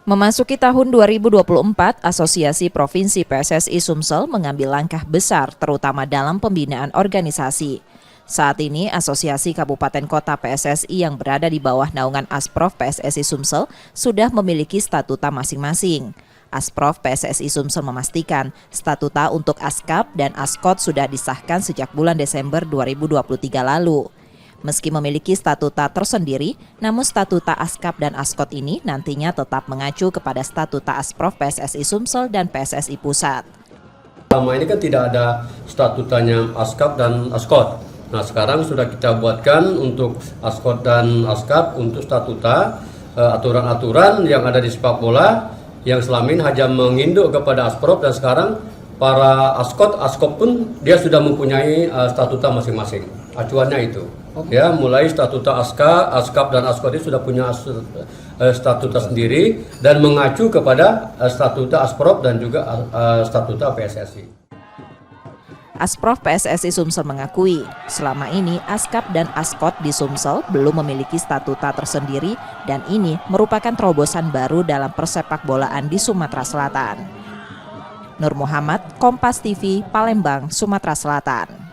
Memasuki tahun 2024, Asosiasi Provinsi PSSI Sumsel mengambil langkah besar terutama dalam pembinaan organisasi. Saat ini, Asosiasi Kabupaten Kota PSSI yang berada di bawah naungan Asprof PSSI Sumsel sudah memiliki statuta masing-masing. Asprof PSSI Sumsel memastikan statuta untuk Askap dan Askot sudah disahkan sejak bulan Desember 2023 lalu. Meski memiliki statuta tersendiri, namun statuta Askap dan Askot ini nantinya tetap mengacu kepada statuta Asprof PSSI Sumsel dan PSSI Pusat. Selama ini kan tidak ada statutanya Askap dan Askot. Nah, sekarang sudah kita buatkan untuk Askot dan Askap untuk statuta aturan-aturan yang ada di sepak bola yang selama ini hanya menginduk kepada Asprof, dan sekarang para Askot pun dia sudah mempunyai statuta masing-masing. Acuannya itu. Ya, mulai statuta Askap dan Askot itu sudah punya statuta sendiri dan mengacu kepada statuta Asprof dan juga statuta PSSI. Asprof PSSI Sumsel mengakui selama ini Askap dan Askot di Sumsel belum memiliki statuta tersendiri dan ini merupakan terobosan baru dalam persepak bolaan di Sumatera Selatan. Nur Muhammad, Kompas TV, Palembang, Sumatera Selatan.